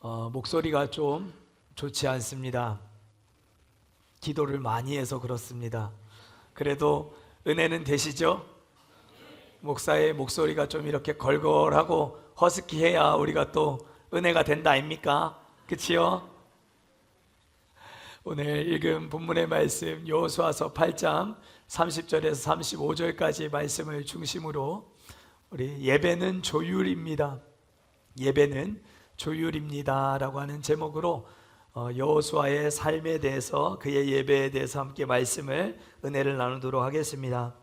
목소리가 좀 좋지 않습니다. 기도를 많이 해서 그렇습니다. 그래도 은혜는 되시죠? 목사의 목소리가 좀 이렇게 걸걸하고 허스키해야 우리가 또 은혜가 된다 아닙니까? 그치요? 오늘 읽은 본문의 말씀 여호수아서 8장 30절에서 35절까지 말씀을 중심으로 우리 예배는 조율입니다. 예배는 조율입니다 라고 하는 제목으로 여호수아의 삶에 대해서, 그의 예배에 대해서 함께 말씀을, 은혜를 나누도록 하겠습니다.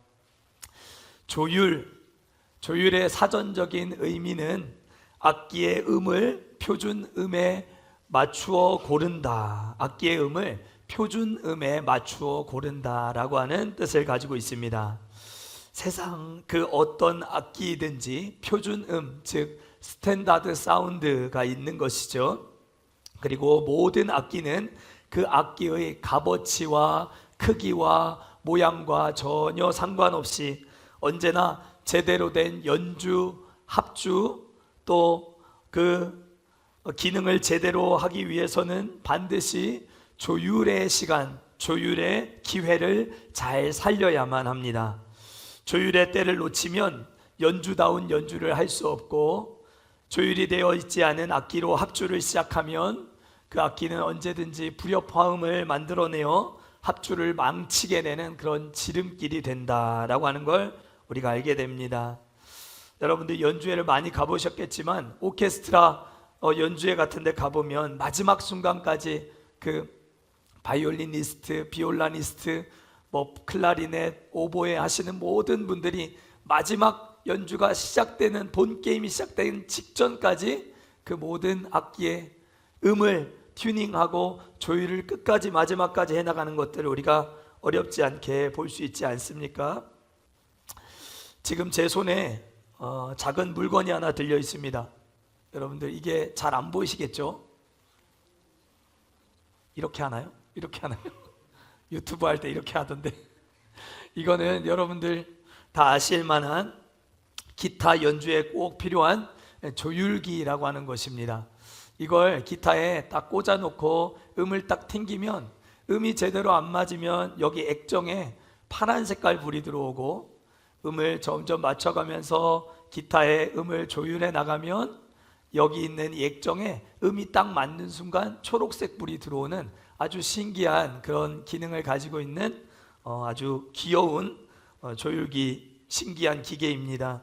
조율의 사전적인 의미는 악기의 음을 표준 음에 맞추어 고른다, 악기의 음을 표준 음에 맞추어 고른다 라고 하는 뜻을 가지고 있습니다. 세상 그 어떤 악기이든지 표준 음, 즉 스탠다드 사운드가 있는 것이죠. 그리고 모든 악기는 그 악기의 값어치와 크기와 모양과 전혀 상관없이 언제나 제대로 된 연주, 합주, 또 그 기능을 제대로 하기 위해서는 반드시 조율의 시간, 조율의 기회를 잘 살려야만 합니다. 조율의 때를 놓치면 연주다운 연주를 할 수 없고, 조율이 되어 있지 않은 악기로 합주를 시작하면 그 악기는 언제든지 불협화음을 만들어내어 합주를 망치게 되는 그런 지름길이 된다라고 하는 걸 우리가 알게 됩니다. 여러분들 연주회를 많이 가보셨겠지만 오케스트라 연주회 같은 데 가보면 마지막 순간까지 그 바이올리니스트, 비올라니스트, 클라리넷, 오보에 하시는 모든 분들이 마지막 연주가 시작되는, 본 게임이 시작되는 직전까지 그 모든 악기의 음을 튜닝하고 조율을 끝까지 마지막까지 해나가는 것들을 우리가 어렵지 않게 볼 수 있지 않습니까? 지금 제 손에 작은 물건이 하나 들려 있습니다. 여러분들 이게 잘 안 보이시겠죠? 이렇게 하나요? 이렇게 하나요? 유튜브 할 때 이렇게 하던데 이거는 여러분들 다 아실 만한 기타 연주에 꼭 필요한 조율기라고 하는 것입니다. 이걸 기타에 딱 꽂아 놓고 음을 딱 튕기면 음이 제대로 안 맞으면 여기 액정에 파란 색깔 불이 들어오고, 음을 점점 맞춰가면서 기타의 음을 조율해 나가면 여기 있는 이 액정에 음이 딱 맞는 순간 초록색 불이 들어오는 아주 신기한 그런 기능을 가지고 있는 아주 귀여운 조율기, 신기한 기계입니다.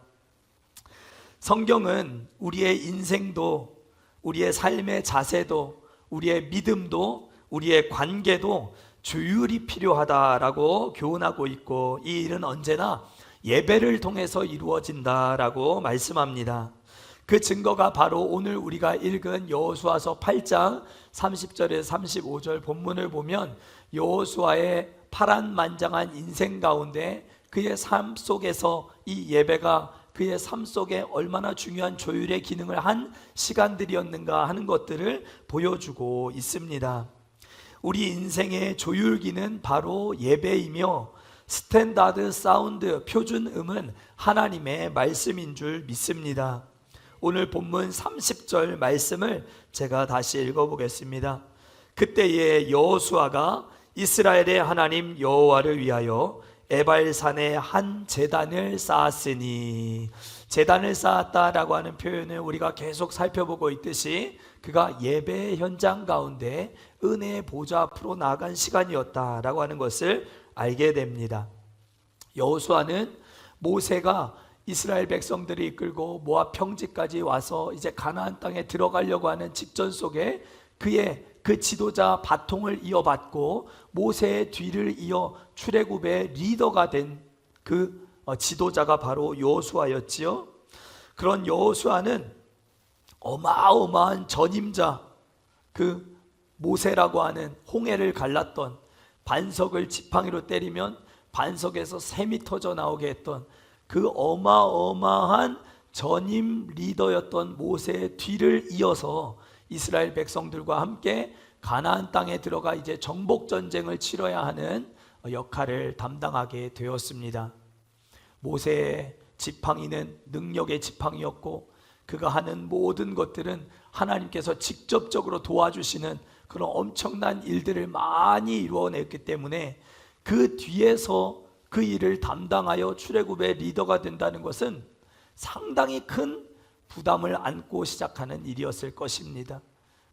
성경은 우리의 인생도, 우리의 삶의 자세도, 우리의 믿음도, 우리의 관계도 조율이 필요하다라고 교훈하고 있고, 이 일은 언제나 예배를 통해서 이루어진다라고 말씀합니다. 그 증거가 바로 오늘 우리가 읽은 여호수아서 8장 30절에서 35절 본문을 보면 여호수아의 파란만장한 인생 가운데 그의 삶 속에서 이 예배가 그의 삶 속에 얼마나 중요한 조율의 기능을 한 시간들이었는가 하는 것들을 보여주고 있습니다. 우리 인생의 조율기는 바로 예배이며, 스탠다드 사운드, 표준 음은 하나님의 말씀인 줄 믿습니다. 오늘 본문 30절 말씀을 제가 다시 읽어보겠습니다. 그때에 여호수아가 이스라엘의 하나님 여호와를 위하여 에발산에 한 제단을 쌓았으니, 제단을 쌓았다라고 하는 표현을 우리가 계속 살펴보고 있듯이 그가 예배 현장 가운데 은혜의 보좌 앞으로 나아간 시간이었다라고 하는 것을 알게 됩니다. 여호수아는 모세가 이스라엘 백성들이 이끌고 모압 평지까지 와서 이제 가나안 땅에 들어가려고 하는 직전 속에 그의 그 지도자 바통을 이어받고 모세의 뒤를 이어 출애굽의 리더가 된 그 지도자가 바로 여호수아였지요. 그런 여호수아는 어마어마한 전임자, 그 모세라고 하는 홍해를 갈랐던, 반석을 지팡이로 때리면 반석에서 샘이 터져 나오게 했던 그 어마어마한 전임 리더였던 모세의 뒤를 이어서 이스라엘 백성들과 함께 가나안 땅에 들어가 이제 정복 전쟁을 치러야 하는 역할을 담당하게 되었습니다. 모세의 지팡이는 능력의 지팡이였고, 그가 하는 모든 것들은 하나님께서 직접적으로 도와주시는 그런 엄청난 일들을 많이 이루어냈기 때문에 그 뒤에서 그 일을 담당하여 출애굽의 리더가 된다는 것은 상당히 큰 부담을 안고 시작하는 일이었을 것입니다.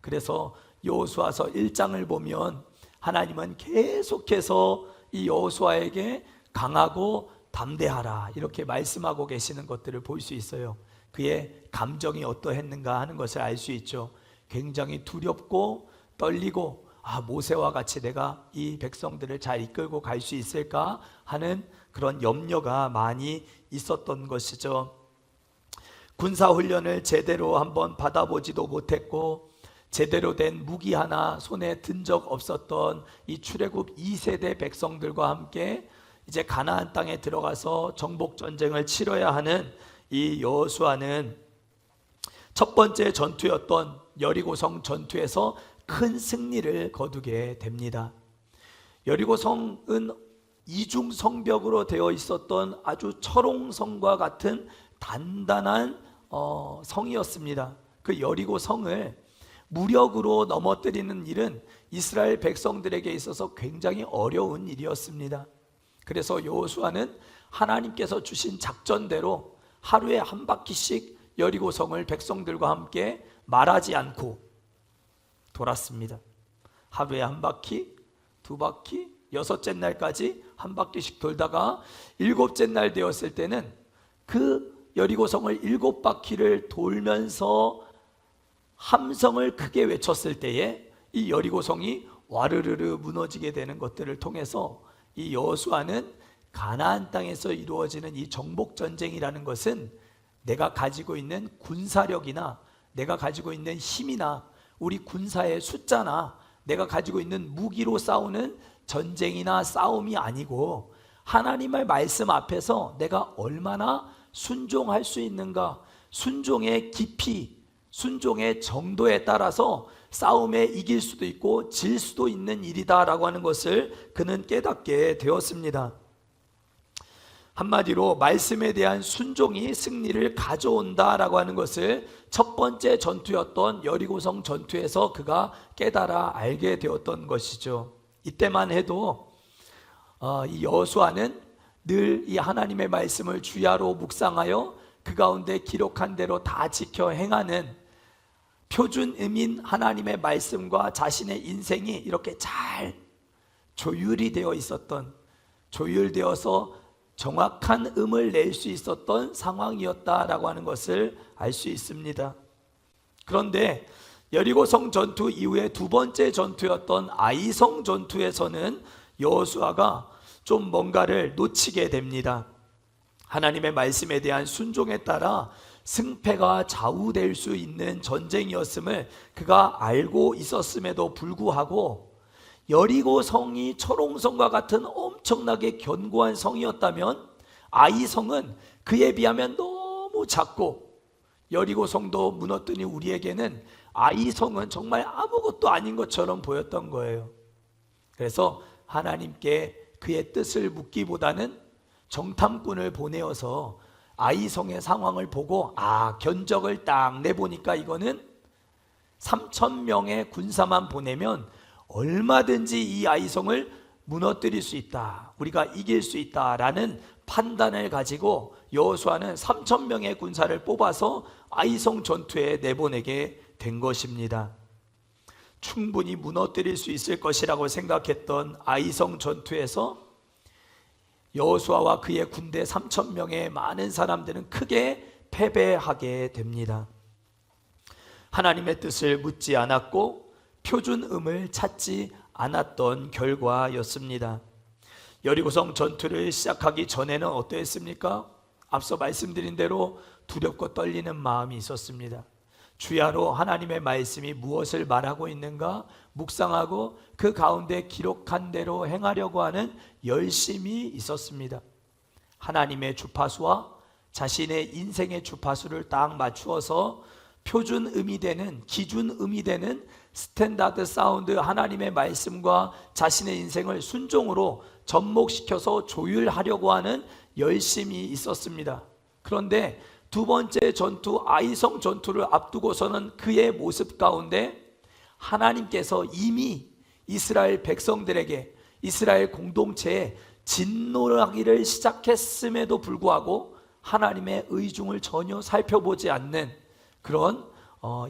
그래서 여호수아서 1장을 보면 하나님은 계속해서 이 여호수아에게 강하고 담대하라 이렇게 말씀하고 계시는 것들을 볼 수 있어요. 그의 감정이 어떠했는가 하는 것을 알 수 있죠. 굉장히 두렵고 떨리고 모세와 같이 내가 이 백성들을 잘 이끌고 갈 수 있을까 하는 그런 염려가 많이 있었던 것이죠. 군사훈련을 제대로 한번 받아보지도 못했고 제대로 된 무기 하나 손에 든 적 없었던 이 출애굽 2세대 백성들과 함께 이제 가나안 땅에 들어가서 정복 전쟁을 치러야 하는 이 여호수아는 첫 번째 전투였던 여리고성 전투에서 큰 승리를 거두게 됩니다. 여리고성은 이중 성벽으로 되어 있었던 아주 철옹성과 같은 단단한 성이었습니다. 그 여리고성을 무력으로 넘어뜨리는 일은 이스라엘 백성들에게 있어서 굉장히 어려운 일이었습니다. 그래서 여호수아는 하나님께서 주신 작전대로 하루에 한 바퀴씩 여리고성을 백성들과 함께 말하지 않고 돌았습니다. 하루에 한 바퀴, 두 바퀴, 여섯째 날까지 한 바퀴씩 돌다가 일곱째 날 되었을 때는 그 여리고성을 7바퀴를 돌면서 함성을 크게 외쳤을 때에 이 여리고성이 와르르르 무너지게 되는 것들을 통해서 이 여호수아는 가나안 땅에서 이루어지는 이 정복 전쟁이라는 것은 내가 가지고 있는 군사력이나 내가 가지고 있는 힘이나 우리 군사의 숫자나 내가 가지고 있는 무기로 싸우는 전쟁이나 싸움이 아니고 하나님의 말씀 앞에서 내가 얼마나 순종할 수 있는가, 순종의 깊이, 순종의 정도에 따라서 싸움에 이길 수도 있고 질 수도 있는 일이다 라고 하는 것을 그는 깨닫게 되었습니다. 한마디로 말씀에 대한 순종이 승리를 가져온다 라고 하는 것을 첫 번째 전투였던 여리고성 전투에서 그가 깨달아 알게 되었던 것이죠. 이때만 해도 이 여호수아는 늘 이 하나님의 말씀을 주야로 묵상하여 그 가운데 기록한 대로 다 지켜 행하는 표준음인 하나님의 말씀과 자신의 인생이 이렇게 잘 조율이 되어 있었던, 조율되어서 정확한 음을 낼 수 있었던 상황이었다라고 하는 것을 알 수 있습니다. 그런데 여리고성 전투 이후에 두 번째 전투였던 아이성 전투에서는 여호수아가 좀 뭔가를 놓치게 됩니다. 하나님의 말씀에 대한 순종에 따라 승패가 좌우될 수 있는 전쟁이었음을 그가 알고 있었음에도 불구하고 여리고 성이 철옹성과 같은 엄청나게 견고한 성이었다면 아이성은 그에 비하면 너무 작고 여리고 성도 무너뜨린 우리에게는 아이성은 정말 아무것도 아닌 것처럼 보였던 거예요. 그래서 하나님께 그의 뜻을 묻기보다는 정탐꾼을 보내어서 아이성의 상황을 보고 견적을 딱 내보니까 이거는 3,000명의 군사만 보내면 얼마든지 이 아이성을 무너뜨릴 수 있다, 우리가 이길 수 있다라는 판단을 가지고 여호수아는 3,000명의 군사를 뽑아서 아이성 전투에 내보내게 된 것입니다. 충분히 무너뜨릴 수 있을 것이라고 생각했던 아이성 전투에서 여호수아와 그의 군대 3,000명의 많은 사람들은 크게 패배하게 됩니다. 하나님의 뜻을 묻지 않았고 표준음을 찾지 않았던 결과였습니다. 여리고성 전투를 시작하기 전에는 어떠했습니까? 앞서 말씀드린 대로 두렵고 떨리는 마음이 있었습니다. 주야로 하나님의 말씀이 무엇을 말하고 있는가 묵상하고 그 가운데 기록한 대로 행하려고 하는 열심이 있었습니다. 하나님의 주파수와 자신의 인생의 주파수를 딱 맞추어서 표준음이 되는, 기준음이 되는 스탠다드 사운드 하나님의 말씀과 자신의 인생을 순종으로 접목시켜서 조율하려고 하는 열심이 있었습니다. 그런데 두 번째 전투 아이성 전투를 앞두고서는 그의 모습 가운데 하나님께서 이미 이스라엘 백성들에게, 이스라엘 공동체에 진노하기를 시작했음에도 불구하고 하나님의 의중을 전혀 살펴보지 않는 그런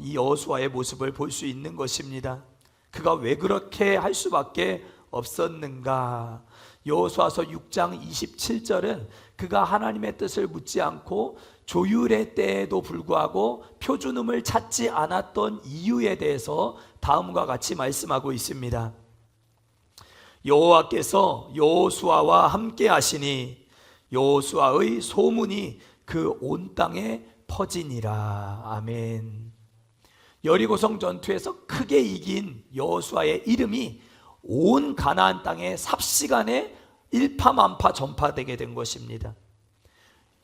이 여호수아의 모습을 볼 수 있는 것입니다. 그가 왜 그렇게 할 수밖에 없었는가? 여호수아서 6장 27절은 그가 하나님의 뜻을 묻지 않고 조율의 때에도 불구하고 표준음을 찾지 않았던 이유에 대해서 다음과 같이 말씀하고 있습니다. 여호와께서 여호수아와 함께 하시니 여호수아의 소문이 그 온 땅에 퍼지니라. 아멘. 여리고성 전투에서 크게 이긴 여호수아의 이름이 온 가나안 땅에 삽시간에 일파만파 전파되게 된 것입니다.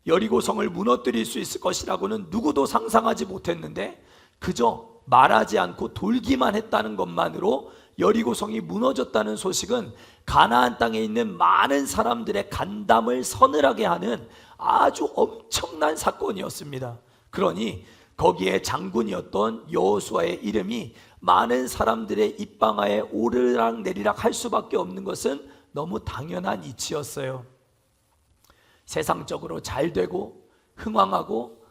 여리고성을 무너뜨릴 수 있을 것이라고는 누구도 상상하지 못했는데 그저 말하지 않고 돌기만 했다는 것만으로 여리고성이 무너졌다는 소식은 가나안 땅에 있는 많은 사람들의 간담을 서늘하게 하는 아주 엄청난 사건이었습니다. 그러니 거기에 장군이었던 여호수아의 이름이 많은 사람들의 입방아에 오르락 내리락 할 수밖에 없는 것은 너무 당연한 이치였어요. 세상적으로 잘 되고 흥왕하고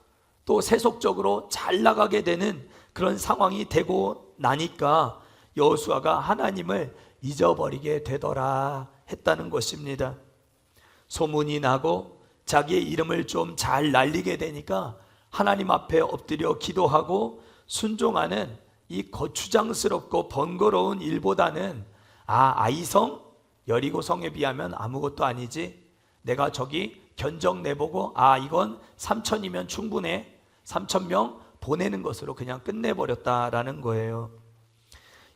또 세속적으로 잘 나가게 되는 그런 상황이 되고 나니까 여호수아가 하나님을 잊어버리게 되더라 했다는 것입니다. 소문이 나고 자기의 이름을 좀 잘 날리게 되니까 하나님 앞에 엎드려 기도하고 순종하는 이 거추장스럽고 번거로운 일보다는 아이성 여리고성에 비하면 아무것도 아니지, 내가 저기 견적 내보고 이건 3,000이면 충분해, 3,000명 보내는 것으로 그냥 끝내버렸다라는 거예요.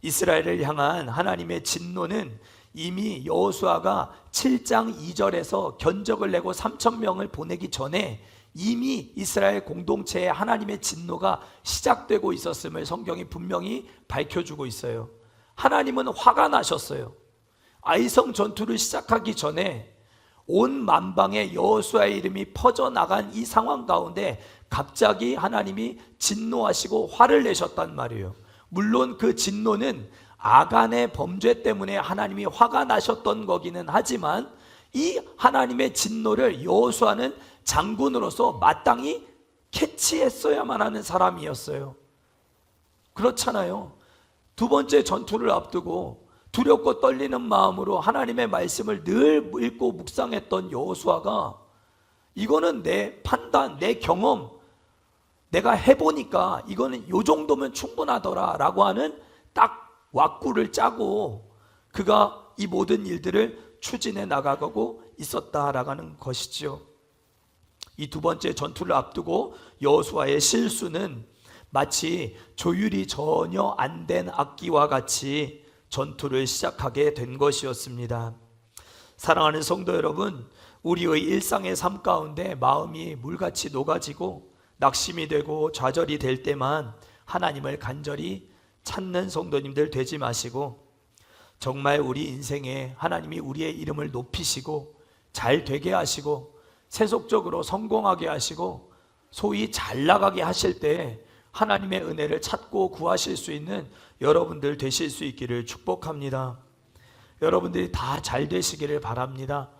이스라엘을 향한 하나님의 진노는 이미 여호수아가 7장 2절에서 견적을 내고 3,000명을 보내기 전에 이미 이스라엘 공동체에 하나님의 진노가 시작되고 있었음을 성경이 분명히 밝혀주고 있어요. 하나님은 화가 나셨어요. 아이성 전투를 시작하기 전에 온 만방에 여호수아의 이름이 퍼져나간 이 상황 가운데 갑자기 하나님이 진노하시고 화를 내셨단 말이에요. 물론 그 진노는 아간의 범죄 때문에 하나님이 화가 나셨던 거기는 하지만 이 하나님의 진노를 여호수아는 장군으로서 마땅히 캐치했어야만 하는 사람이었어요. 그렇잖아요. 두 번째 전투를 앞두고 두렵고 떨리는 마음으로 하나님의 말씀을 늘 읽고 묵상했던 여호수아가 이거는 내 판단, 내 경험, 내가 해보니까 이거는 요 정도면 충분하더라 라고 하는 딱 왁구를 짜고 그가 이 모든 일들을 추진해 나가고 있었다라는 것이지요. 이 두 번째 전투를 앞두고 여호수아의 실수는 마치 조율이 전혀 안 된 악기와 같이 전투를 시작하게 된 것이었습니다. 사랑하는 성도 여러분, 우리의 일상의 삶 가운데 마음이 물같이 녹아지고 낙심이 되고 좌절이 될 때만 하나님을 간절히 찾는 성도님들 되지 마시고 정말 우리 인생에 하나님이 우리의 이름을 높이시고 잘 되게 하시고 세속적으로 성공하게 하시고 소위 잘 나가게 하실 때 하나님의 은혜를 찾고 구하실 수 있는 여러분들 되실 수 있기를 축복합니다. 여러분들이 다 잘 되시기를 바랍니다.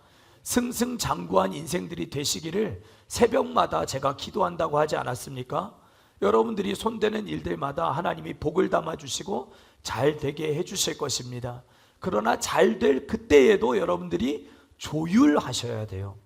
승승장구한 인생들이 되시기를 새벽마다 제가 기도한다고 하지 않았습니까? 여러분들이 손대는 일들마다 하나님이 복을 담아주시고 잘 되게 해주실 것입니다. 그러나 잘 될 그때에도 여러분들이 조율하셔야 돼요.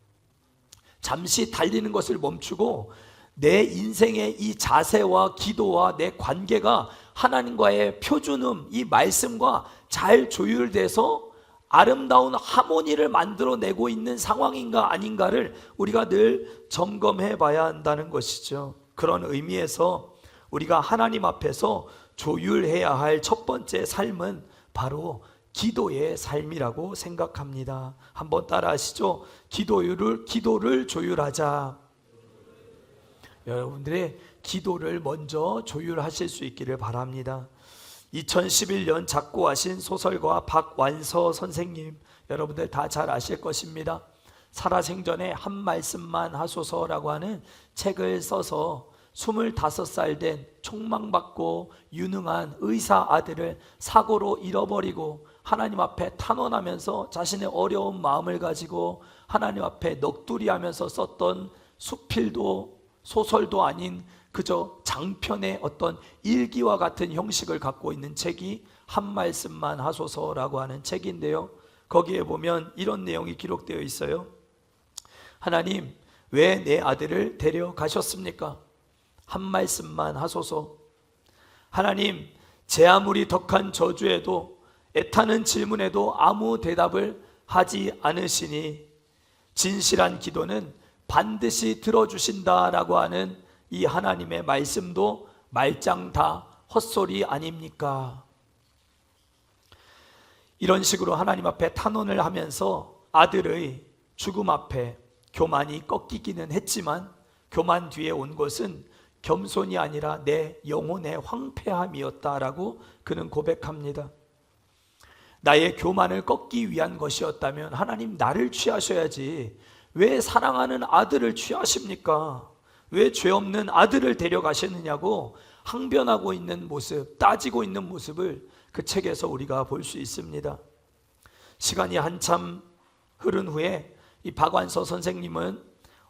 잠시 달리는 것을 멈추고 내 인생의 이 자세와 기도와 내 관계가 하나님과의 표준음, 이 말씀과 잘 조율돼서 아름다운 하모니를 만들어내고 있는 상황인가 아닌가를 우리가 늘 점검해 봐야 한다는 것이죠. 그런 의미에서 우리가 하나님 앞에서 조율해야 할 첫 번째 삶은 바로 기도의 삶이라고 생각합니다. 한번 따라 하시죠. 기도를 조율하자. 여러분들의 기도를 먼저 조율하실 수 있기를 바랍니다. 2011년 작고하신 소설가 박완서 선생님, 여러분들 다 잘 아실 것입니다. 살아생전에 한 말씀만 하소서라고 하는 책을 써서 25살 된 촉망받고 유능한 의사 아들을 사고로 잃어버리고 하나님 앞에 탄원하면서 자신의 어려운 마음을 가지고 하나님 앞에 넋두리하면서 썼던 수필도 소설도 아닌 그저 장편의 어떤 일기와 같은 형식을 갖고 있는 책이 한 말씀만 하소서라고 하는 책인데요, 거기에 보면 이런 내용이 기록되어 있어요. 하나님, 왜 내 아들을 데려가셨습니까? 한 말씀만 하소서. 하나님, 제 아무리 덕한 저주에도 애타는 질문에도 아무 대답을 하지 않으시니 진실한 기도는 반드시 들어주신다라고 하는 이 하나님의 말씀도 말짱 다 헛소리 아닙니까? 이런 식으로 하나님 앞에 탄원을 하면서 아들의 죽음 앞에 교만이 꺾이기는 했지만 교만 뒤에 온 것은 겸손이 아니라 내 영혼의 황폐함이었다라고 그는 고백합니다. 나의 교만을 꺾기 위한 것이었다면 하나님, 나를 취하셔야지 왜 사랑하는 아들을 취하십니까? 왜 죄 없는 아들을 데려가셨느냐고 항변하고 있는 모습, 따지고 있는 모습을 그 책에서 우리가 볼 수 있습니다. 시간이 한참 흐른 후에 이 박완서 선생님은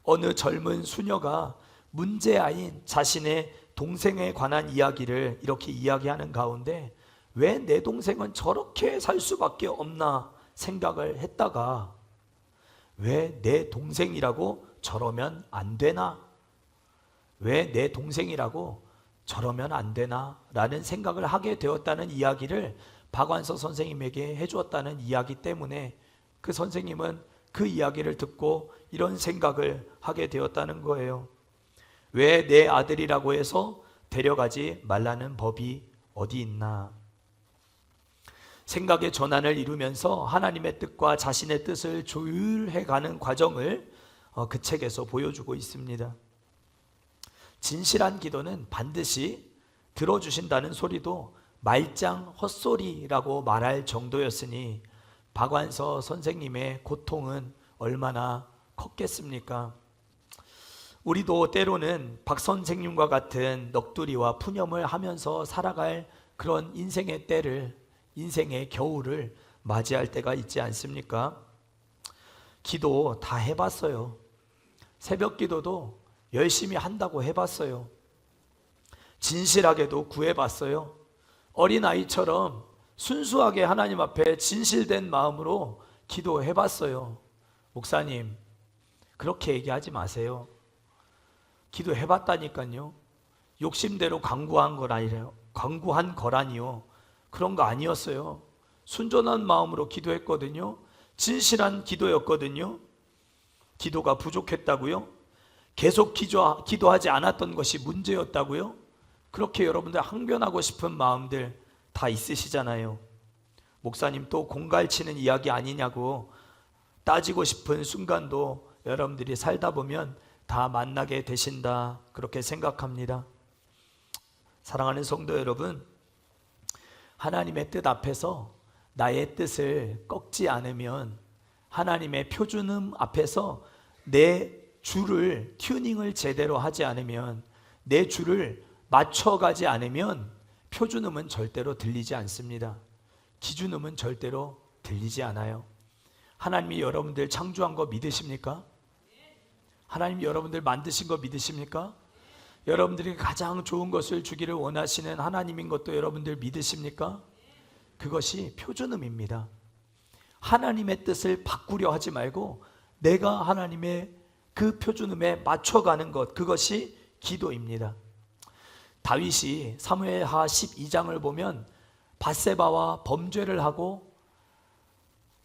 어느 젊은 수녀가 문제아인 자신의 동생에 관한 이야기를 이렇게 이야기하는 가운데 왜 내 동생은 저렇게 살 수밖에 없나 생각을 했다가 왜 내 동생이라고 저러면 안 되나? 왜 내 동생이라고 저러면 안 되나? 라는 생각을 하게 되었다는 이야기를 박완서 선생님에게 해주었다는 이야기 때문에 그 선생님은 그 이야기를 듣고 이런 생각을 하게 되었다는 거예요. 왜 내 아들이라고 해서 데려가지 말라는 법이 어디 있나? 생각의 전환을 이루면서 하나님의 뜻과 자신의 뜻을 조율해가는 과정을 그 책에서 보여주고 있습니다. 진실한 기도는 반드시 들어주신다는 소리도 말짱 헛소리라고 말할 정도였으니 박완서 선생님의 고통은 얼마나 컸겠습니까? 우리도 때로는 박 선생님과 같은 넋두리와 푸념을 하면서 살아갈 그런 인생의 때를, 인생의 겨울을 맞이할 때가 있지 않습니까? 기도 다 해봤어요. 새벽 기도도 열심히 한다고 해봤어요. 진실하게도 구해봤어요. 어린아이처럼 순수하게 하나님 앞에 진실된 마음으로 기도해봤어요. 목사님, 그렇게 얘기하지 마세요. 기도해봤다니까요. 욕심대로 강구한 거라니요. 그런 거 아니었어요. 순전한 마음으로 기도했거든요. 진실한 기도였거든요. 기도가 부족했다고요? 계속 기도하지 않았던 것이 문제였다고요? 그렇게 여러분들 항변하고 싶은 마음들 다 있으시잖아요. 목사님 또 공갈치는 이야기 아니냐고 따지고 싶은 순간도 여러분들이 살다 보면 다 만나게 되신다, 그렇게 생각합니다. 사랑하는 성도 여러분, 하나님의 뜻 앞에서 나의 뜻을 꺾지 않으면, 하나님의 표준음 앞에서 내 줄을 튜닝을 제대로 하지 않으면, 내 줄을 맞춰가지 않으면 표준음은 절대로 들리지 않습니다. 기준음은 절대로 들리지 않아요. 하나님이 여러분들 창조한 거 믿으십니까? 하나님이 여러분들 만드신 거 믿으십니까? 여러분들이 가장 좋은 것을 주기를 원하시는 하나님인 것도 여러분들 믿으십니까? 그것이 표준음입니다. 하나님의 뜻을 바꾸려 하지 말고 내가 하나님의 그 표준음에 맞춰가는 것, 그것이 기도입니다. 다윗이 사무엘하 12장을 보면 밧세바와 범죄를 하고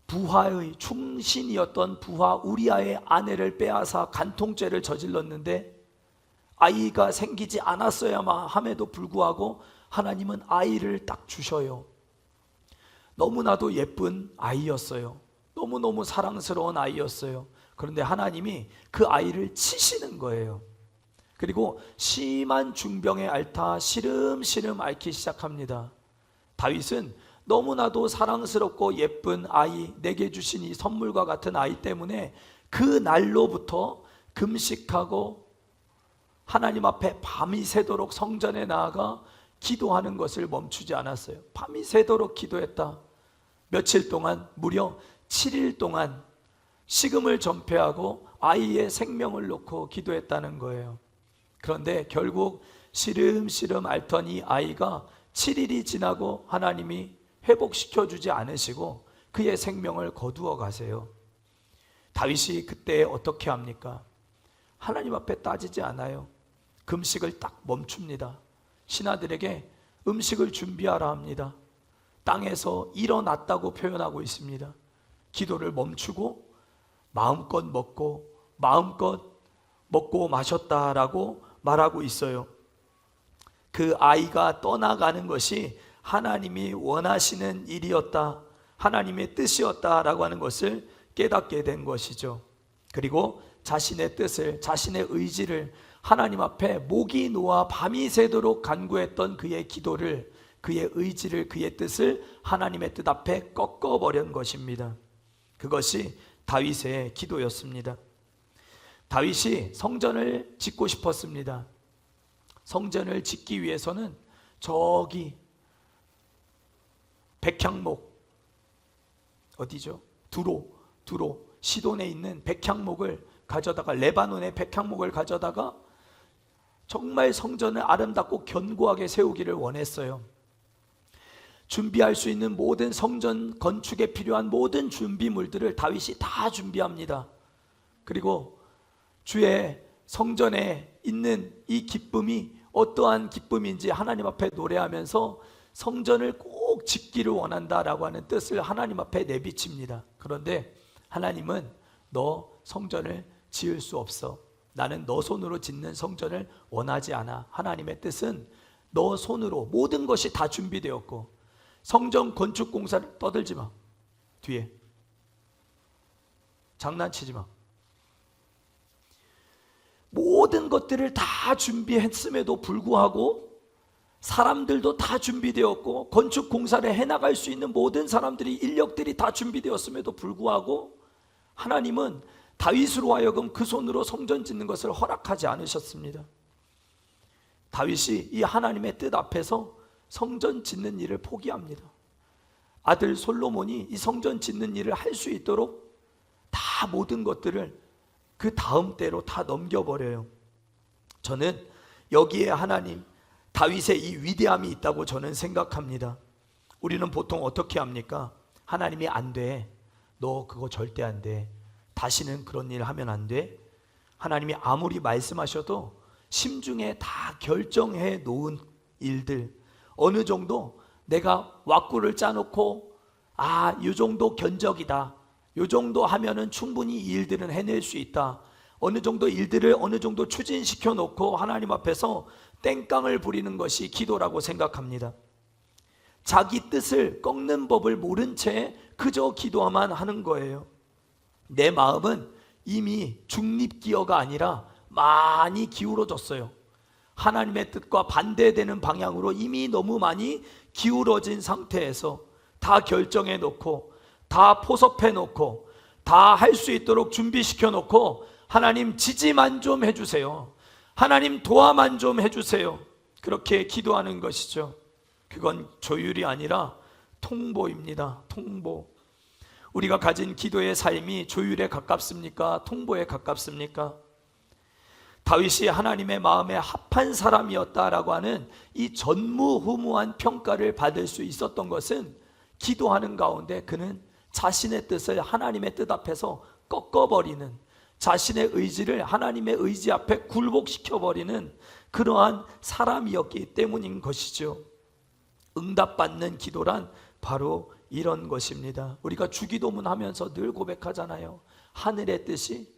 부하의 충신이었던 부하 우리아의 아내를 빼앗아 간통죄를 저질렀는데 아이가 생기지 않았어야만 함에도 불구하고 하나님은 아이를 딱 주셔요. 너무나도 예쁜 아이였어요. 너무너무 사랑스러운 아이였어요. 그런데 하나님이 그 아이를 치시는 거예요. 그리고 심한 중병에 앓다 시름시름 앓기 시작합니다. 다윗은 너무나도 사랑스럽고 예쁜 아이, 내게 주신 이 선물과 같은 아이 때문에 그 날로부터 금식하고 하나님 앞에 밤이 새도록 성전에 나아가 기도하는 것을 멈추지 않았어요. 밤이 새도록 기도했다. 며칠 동안, 무려 7일 동안 식음을 전폐하고 아이의 생명을 놓고 기도했다는 거예요. 그런데 결국 시름시름 앓던 이 아이가 7일이 지나고 하나님이 회복시켜 주지 않으시고 그의 생명을 거두어 가세요. 다윗이 그때 어떻게 합니까? 하나님 앞에 따지지 않아요. 금식을 딱 멈춥니다. 신하들에게 음식을 준비하라 합니다. 땅에서 일어났다고 표현하고 있습니다. 기도를 멈추고 마음껏 먹고 마셨다라고 말하고 있어요. 그 아이가 떠나가는 것이 하나님이 원하시는 일이었다, 하나님의 뜻이었다라고 하는 것을 깨닫게 된 것이죠. 그리고 자신의 뜻을, 자신의 의지를 하나님 앞에 목이 놓아 밤이 새도록 간구했던 그의 기도를, 그의 의지를, 그의 뜻을 하나님의 뜻 앞에 꺾어버린 것입니다. 그것이 다윗의 기도였습니다. 다윗이 성전을 짓고 싶었습니다. 성전을 짓기 위해서는 저기 백향목, 어디죠? 두로 시돈에 있는 백향목을 가져다가, 레바논의 백향목을 가져다가 정말 성전을 아름답고 견고하게 세우기를 원했어요. 준비할 수 있는 모든 성전 건축에 필요한 모든 준비물들을 다윗이 다 준비합니다. 그리고 주의 성전에 있는 이 기쁨이 어떠한 기쁨인지 하나님 앞에 노래하면서 성전을 꼭 짓기를 원한다라고 하는 뜻을 하나님 앞에 내비칩니다. 그런데 하나님은 너 성전을 지을 수 없어. 나는 너 손으로 짓는 성전을 원하지 않아. 하나님의 뜻은 너 손으로 모든 것이 다 준비되었고, 성전 건축 공사를 떠들지 마. 뒤에 장난치지 마. 모든 것들을 다 준비했음에도 불구하고, 사람들도 다 준비되었고, 건축 공사를 해나갈 수 있는 모든 사람들이, 인력들이 다 준비되었음에도 불구하고 하나님은 다윗으로 하여금 그 손으로 성전 짓는 것을 허락하지 않으셨습니다. 다윗이 이 하나님의 뜻 앞에서 성전 짓는 일을 포기합니다. 아들 솔로몬이 이 성전 짓는 일을 할 수 있도록 다 모든 것들을 그 다음 때로 다 넘겨버려요. 저는 여기에 하나님, 다윗의 이 위대함이 있다고 저는 생각합니다. 우리는 보통 어떻게 합니까? 하나님이 안 돼. 너 그거 절대 안 돼. 다시는 그런 일 하면 안 돼. 하나님이 아무리 말씀하셔도 심중에 다 결정해 놓은 일들, 어느 정도 내가 왁구를 짜놓고 이 정도 견적이다, 이 정도 하면은 충분히 이 일들은 해낼 수 있다, 어느 정도 일들을 어느 정도 추진시켜 놓고 하나님 앞에서 땡깡을 부리는 것이 기도라고 생각합니다. 자기 뜻을 꺾는 법을 모른 채 그저 기도만 하는 거예요. 내 마음은 이미 중립기어가 아니라 많이 기울어졌어요. 하나님의 뜻과 반대되는 방향으로 이미 너무 많이 기울어진 상태에서 다 결정해 놓고, 다 포섭해 놓고, 다 할 수 있도록 준비시켜 놓고, 하나님 지지만 좀 해주세요, 하나님 도와만 좀 해주세요, 그렇게 기도하는 것이죠. 그건 조율이 아니라 통보입니다. 통보. 우리가 가진 기도의 삶이 조율에 가깝습니까? 통보에 가깝습니까? 다윗이 하나님의 마음에 합한 사람이었다라고 하는 이 전무후무한 평가를 받을 수 있었던 것은, 기도하는 가운데 그는 자신의 뜻을 하나님의 뜻 앞에서 꺾어버리는, 자신의 의지를 하나님의 의지 앞에 굴복시켜버리는 그러한 사람이었기 때문인 것이죠. 응답받는 기도란 바로 이런 것입니다. 우리가 주기도문 하면서 늘 고백하잖아요. 하늘의 뜻이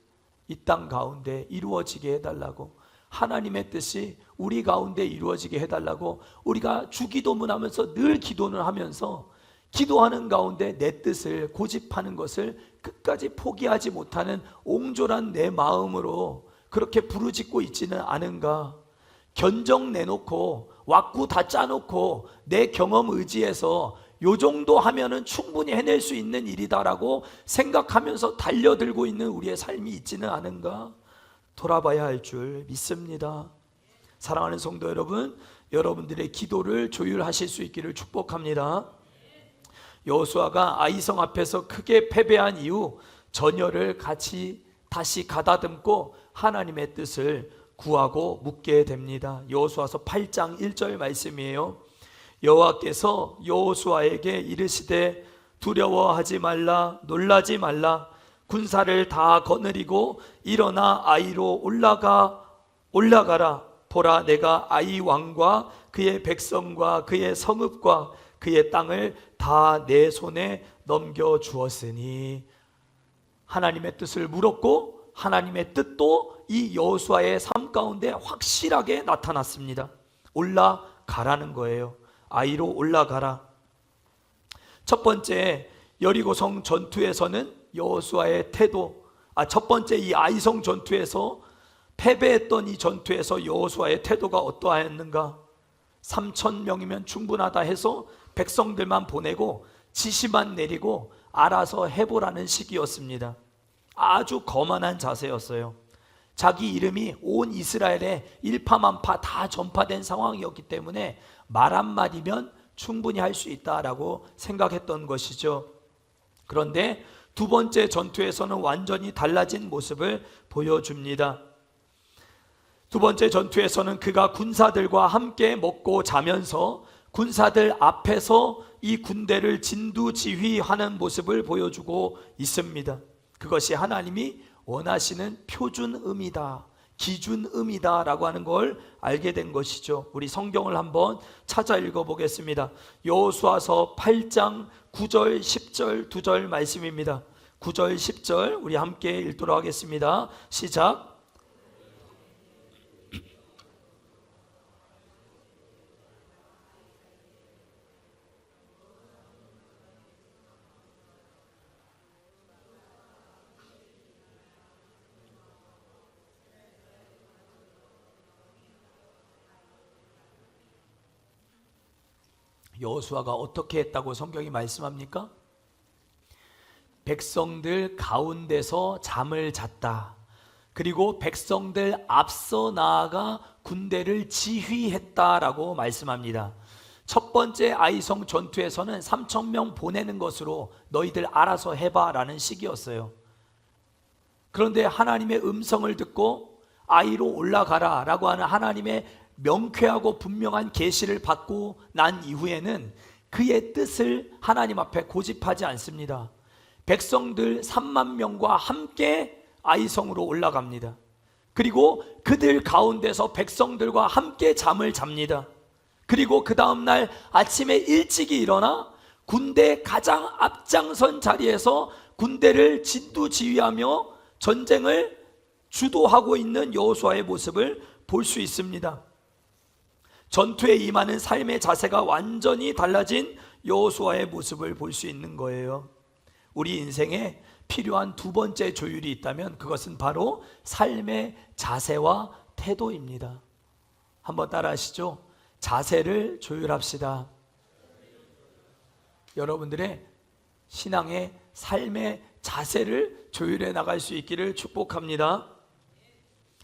이 땅 가운데 이루어지게 해달라고, 하나님의 뜻이 우리 가운데 이루어지게 해달라고 우리가 주기도문 하면서 늘 기도는 하면서, 기도하는 가운데 내 뜻을 고집하는 것을 끝까지 포기하지 못하는 옹졸한 내 마음으로 그렇게 부르짖고 있지는 않은가? 견적 내놓고 왁구 다 짜놓고 내 경험 의지에서 요 정도 하면은 충분히 해낼 수 있는 일이다라고 생각하면서 달려들고 있는 우리의 삶이 있지는 않은가 돌아봐야 할 줄 믿습니다. 사랑하는 성도 여러분, 여러분들의 기도를 조율하실 수 있기를 축복합니다. 여호수아가 아이성 앞에서 크게 패배한 이후 전열을 같이 다시 가다듬고 하나님의 뜻을 구하고 묻게 됩니다. 여호수아서 8장 1절 말씀이에요. 여호와께서 여호수아에게 이르시되 두려워하지 말라, 놀라지 말라. 군사를 다 거느리고 일어나 아이로 올라가라. 보라, 내가 아이 왕과 그의 백성과 그의 성읍과 그의 땅을 다 내 손에 넘겨 주었으니. 하나님의 뜻을 물었고 하나님의 뜻도 이 여호수아의 삶 가운데 확실하게 나타났습니다. 올라가라는 거예요. 아이로 올라가라. 첫 번째 여리고성 전투에서는 여호수아의 태도, 첫 번째 이 아이성 전투에서 패배했던 이 전투에서 여호수아의 태도가 어떠하였는가? 3,000명이면 충분하다 해서 백성들만 보내고 지시만 내리고 알아서 해보라는 식이었습니다. 아주 거만한 자세였어요. 자기 이름이 온 이스라엘에 일파만파 다 전파된 상황이었기 때문에 말 한마디면 충분히 할 수 있다라고 생각했던 것이죠. 그런데 두 번째 전투에서는 완전히 달라진 모습을 보여줍니다. 두 번째 전투에서는 그가 군사들과 함께 먹고 자면서 군사들 앞에서 이 군대를 진두지휘하는 모습을 보여주고 있습니다. 그것이 하나님이 원하시는 표준음이다, 기준음이다 라고 하는 걸 알게 된 것이죠. 우리 성경을 한번 찾아 읽어보겠습니다. 여호수아서 8장 9절 10절 2절 말씀입니다. 9절 10절 우리 함께 읽도록 하겠습니다. 시작. 여호수아가 어떻게 했다고 성경이 말씀합니까? 백성들 가운데서 잠을 잤다. 그리고 백성들 앞서 나아가 군대를 지휘했다라고 말씀합니다. 첫 번째 아이성 전투에서는 3,000명 보내는 것으로 너희들 알아서 해봐라는 식이었어요. 그런데 하나님의 음성을 듣고 아이로 올라가라 라고 하는 하나님의 명쾌하고 분명한 계시를 받고 난 이후에는 그의 뜻을 하나님 앞에 고집하지 않습니다. 백성들 3만 명과 함께 아이성으로 올라갑니다. 그리고 그들 가운데서 백성들과 함께 잠을 잡니다. 그리고 그 다음날 아침에 일찍이 일어나 군대 가장 앞장선 자리에서 군대를 진두지휘하며 전쟁을 주도하고 있는 여호수아의 모습을 볼 수 있습니다. 전투에 임하는 삶의 자세가 완전히 달라진 여호수아의 모습을 볼 수 있는 거예요. 우리 인생에 필요한 두 번째 조율이 있다면 그것은 바로 삶의 자세와 태도입니다. 한번 따라 하시죠. 자세를 조율합시다. 여러분들의 신앙의 삶의 자세를 조율해 나갈 수 있기를 축복합니다.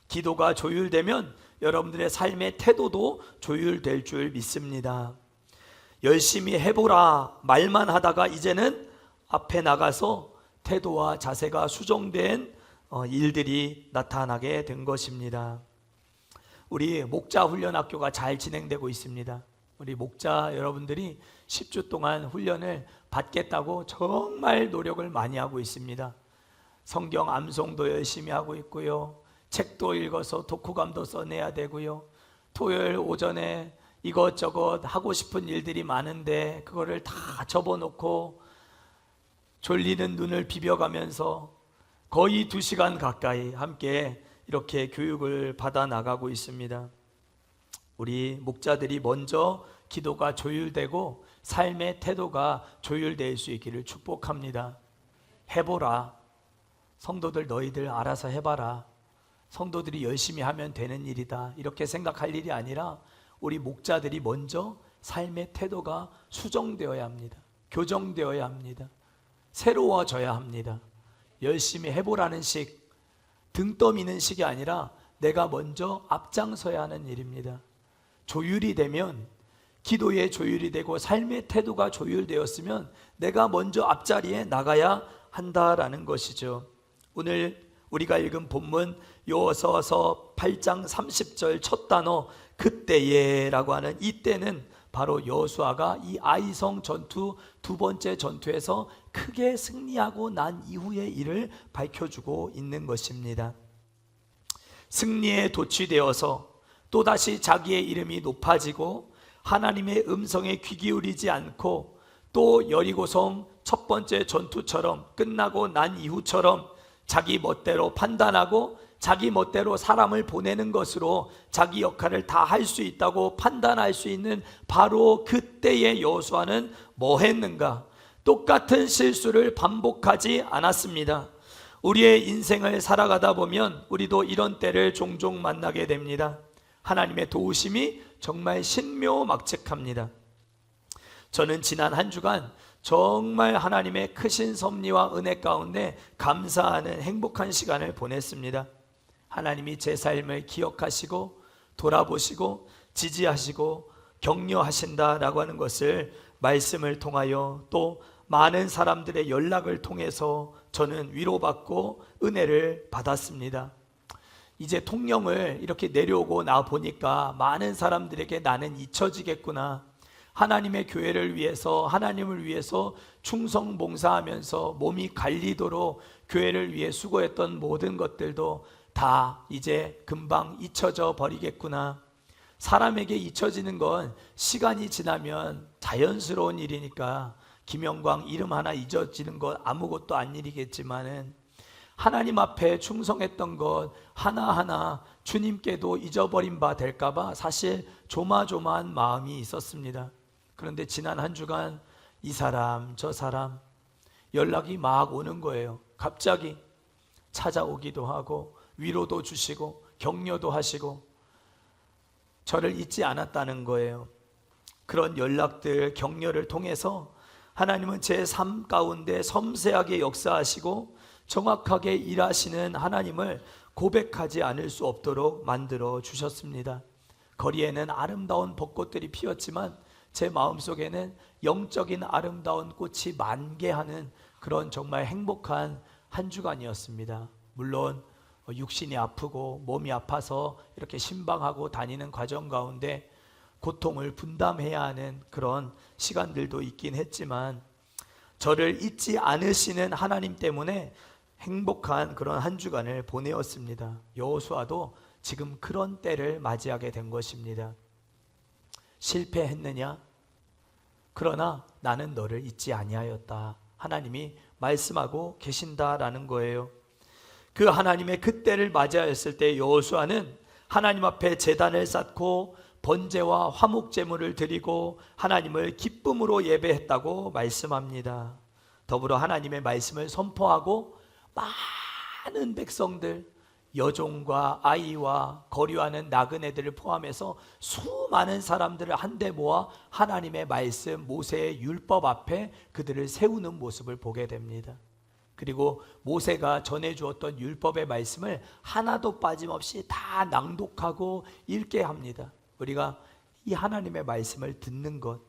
기도가 조율되면 여러분들의 삶의 태도도 조율될 줄 믿습니다. 열심히 해보라 말만 하다가 이제는 앞에 나가서 태도와 자세가 수정된 일들이 나타나게 된 것입니다. 우리 목자 훈련학교가 잘 진행되고 있습니다. 우리 목자 여러분들이 10주 동안 훈련을 받겠다고 정말 노력을 많이 하고 있습니다. 성경 암송도 열심히 하고 있고요. 책도 읽어서 독후감도 써내야 되고요. 토요일 오전에 이것저것 하고 싶은 일들이 많은데 그거를 다 접어놓고 졸리는 눈을 비벼가면서 거의 2시간 가까이 함께 이렇게 교육을 받아 나가고 있습니다. 우리 목자들이 먼저 기도가 조율되고 삶의 태도가 조율될 수 있기를 축복합니다. 해보라. 성도들 너희들 알아서 해봐라. 성도들이 열심히 하면 되는 일이다. 이렇게 생각할 일이 아니라 우리 목자들이 먼저 삶의 태도가 수정되어야 합니다. 교정되어야 합니다. 새로워져야 합니다. 열심히 해보라는 식, 등 떠미는 식이 아니라 내가 먼저 앞장서야 하는 일입니다. 조율이 되면, 기도의 조율이 되고 삶의 태도가 조율되었으면 내가 먼저 앞자리에 나가야 한다라는 것이죠. 오늘 우리가 읽은 본문 여호수아서 8장 30절 첫 단어 그때에라고 하는 이때는 바로 여호수아가 이 아이성 전투 두 번째 전투에서 크게 승리하고 난 이후의 일을 밝혀주고 있는 것입니다. 승리에 도취되어서 또다시 자기의 이름이 높아지고 하나님의 음성에 귀 기울이지 않고 또 여리고성 첫 번째 전투처럼 끝나고 난 이후처럼 자기 멋대로 판단하고 자기 멋대로 사람을 보내는 것으로 자기 역할을 다 할 수 있다고 판단할 수 있는 바로 그때의 여호수아는 뭐 했는가? 똑같은 실수를 반복하지 않았습니다. 우리의 인생을 살아가다 보면 우리도 이런 때를 종종 만나게 됩니다. 하나님의 도우심이 정말 신묘막측합니다. 저는 지난 한 주간 정말 하나님의 크신 섭리와 은혜 가운데 감사하는 행복한 시간을 보냈습니다. 하나님이 제 삶을 기억하시고 돌아보시고 지지하시고 격려하신다라고 하는 것을 말씀을 통하여 또 많은 사람들의 연락을 통해서 저는 위로받고 은혜를 받았습니다. 이제 통영을 이렇게 내려오고 나 보니까 많은 사람들에게 나는 잊혀지겠구나. 하나님의 교회를 위해서, 하나님을 위해서 충성 봉사하면서 몸이 갈리도록 교회를 위해 수고했던 모든 것들도 다 이제 금방 잊혀져 버리겠구나. 사람에게 잊혀지는 건 시간이 지나면 자연스러운 일이니까 김영광 이름 하나 잊어지는 것 아무것도 아닌 일이겠지만은 하나님 앞에 충성했던 것 하나하나 주님께도 잊어버린 바 될까봐 사실 조마조마한 마음이 있었습니다. 그런데 지난 한 주간 이 사람 저 사람 연락이 막 오는 거예요. 갑자기 찾아오기도 하고 위로도 주시고 격려도 하시고 저를 잊지 않았다는 거예요. 그런 연락들, 격려를 통해서 하나님은 제 삶 가운데 섬세하게 역사하시고 정확하게 일하시는 하나님을 고백하지 않을 수 없도록 만들어 주셨습니다. 거리에는 아름다운 벚꽃들이 피었지만 제 마음속에는 영적인 아름다운 꽃이 만개하는 그런 정말 행복한 한 주간이었습니다. 물론 육신이 아프고 몸이 아파서 이렇게 신방하고 다니는 과정 가운데 고통을 분담해야 하는 그런 시간들도 있긴 했지만 저를 잊지 않으시는 하나님 때문에 행복한 그런 한 주간을 보내었습니다. 여호수아도 지금 그런 때를 맞이하게 된 것입니다. 실패했느냐? 그러나 나는 너를 잊지 아니하였다. 하나님이 말씀하고 계신다라는 거예요. 그 하나님의 그때를 맞이하였을 때 여호수아는 하나님 앞에 제단을 쌓고 번제와 화목 제물을 드리고 하나님을 기쁨으로 예배했다고 말씀합니다. 더불어 하나님의 말씀을 선포하고 많은 백성들, 여종과 아이와 거류하는 나그네들을 포함해서 수많은 사람들을 한데 모아 하나님의 말씀, 모세의 율법 앞에 그들을 세우는 모습을 보게 됩니다. 그리고 모세가 전해주었던 율법의 말씀을 하나도 빠짐없이 다 낭독하고 읽게 합니다. 우리가 이 하나님의 말씀을 듣는 것,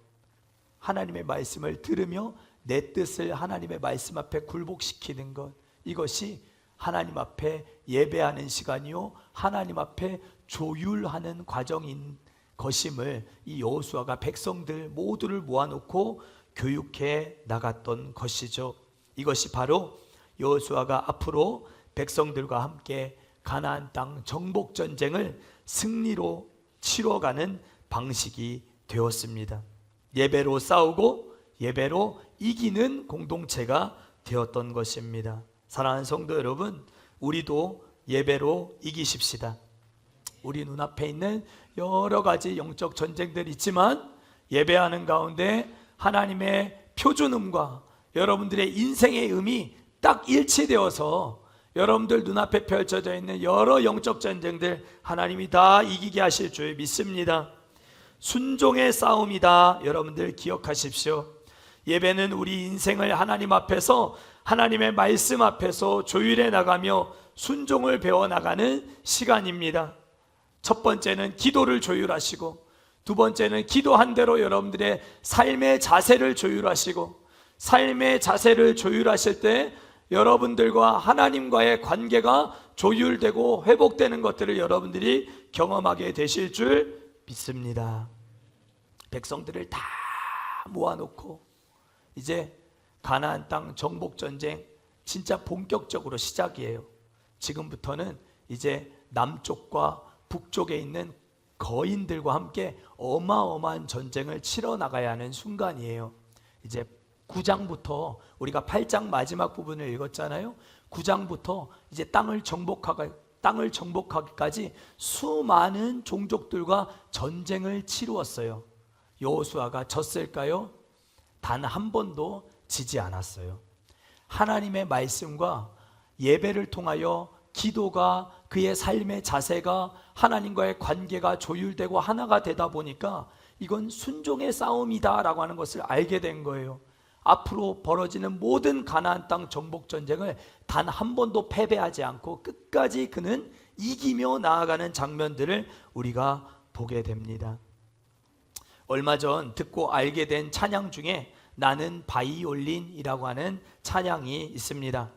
하나님의 말씀을 들으며 내 뜻을 하나님의 말씀 앞에 굴복시키는 것, 이것이 하나님 앞에 예배하는 시간이요 하나님 앞에 조율하는 과정인 것임을 이 여호수아가 백성들 모두를 모아놓고 교육해 나갔던 것이죠. 이것이 바로 여호수아가 앞으로 백성들과 함께 가나안 땅 정복 전쟁을 승리로 치러가는 방식이 되었습니다. 예배로 싸우고 예배로 이기는 공동체가 되었던 것입니다. 사랑하는 성도 여러분, 우리도 예배로 이기십시다. 우리 눈앞에 있는 여러 가지 영적 전쟁들이 있지만 예배하는 가운데 하나님의 표준음과 여러분들의 인생의 음이 딱 일치되어서 여러분들 눈앞에 펼쳐져 있는 여러 영적 전쟁들 하나님이 다 이기게 하실 줄 믿습니다. 순종의 싸움이다. 여러분들 기억하십시오. 예배는 우리 인생을 하나님 앞에서, 하나님의 말씀 앞에서 조율해 나가며 순종을 배워나가는 시간입니다. 첫 번째는 기도를 조율하시고, 두 번째는 기도한 대로 여러분들의 삶의 자세를 조율하시고, 삶의 자세를 조율하실 때 여러분들과 하나님과의 관계가 조율되고 회복되는 것들을 여러분들이 경험하게 되실 줄 믿습니다. 백성들을 다 모아놓고 이제 가나안 땅 정복 전쟁 진짜 본격적으로 시작이에요. 지금부터는 이제 남쪽과 북쪽에 있는 거인들과 함께 어마어마한 전쟁을 치러 나가야 하는 순간이에요. 이제 9장부터 우리가 8장 마지막 부분을 읽었잖아요. 9장부터 이제 땅을 정복하기까지 수많은 종족들과 전쟁을 치루었어요. 여호수아가 졌을까요? 단 한 번도 지지 않았어요. 하나님의 말씀과 예배를 통하여 기도가, 그의 삶의 자세가, 하나님과의 관계가 조율되고 하나가 되다 보니까 이건 순종의 싸움이다 라고 하는 것을 알게 된 거예요. 앞으로 벌어지는 모든 가나안 땅 정복 전쟁을 단 한 번도 패배하지 않고 끝까지 그는 이기며 나아가는 장면들을 우리가 보게 됩니다. 얼마 전 듣고 알게 된 찬양 중에 나는 바이올린이라고 하는 찬양이 있습니다.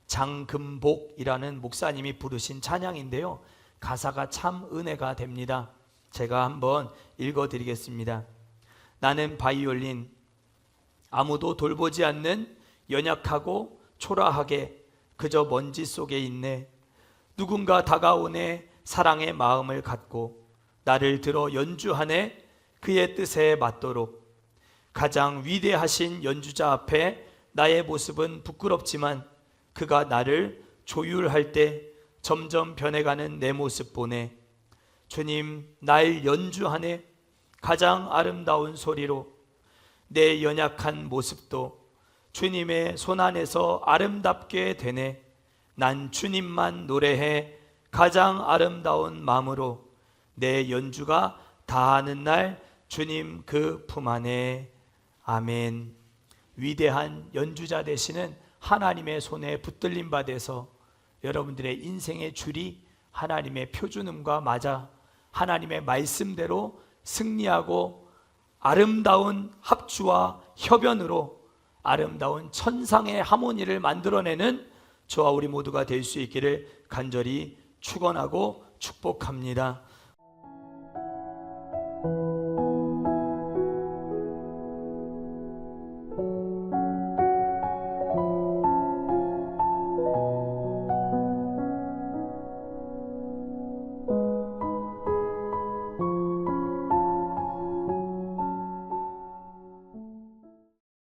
장금복이라는 목사님이 부르신 찬양인데요, 가사가 참 은혜가 됩니다. 제가 한번 읽어드리겠습니다. 나는 바이올린, 아무도 돌보지 않는 연약하고 초라하게 그저 먼지 속에 있네. 누군가 다가오네. 사랑의 마음을 갖고 나를 들어 연주하네. 그의 뜻에 맞도록. 가장 위대하신 연주자 앞에 나의 모습은 부끄럽지만 그가 나를 조율할 때 점점 변해가는 내 모습 보네. 주님, 날 연주하네. 가장 아름다운 소리로 내 연약한 모습도 주님의 손안에서 아름답게 되네. 난 주님만 노래해 가장 아름다운 마음으로 내 연주가 다하는 날 주님 그 품 안에. 아멘. 위대한 연주자 되시는 하나님의 손에 붙들림 받아서 여러분들의 인생의 줄이 하나님의 표준음과 맞아 하나님의 말씀대로 승리하고 아름다운 합주와 협연으로 아름다운 천상의 하모니를 만들어내는 저와 우리 모두가 될 수 있기를 간절히 축원하고 축복합니다.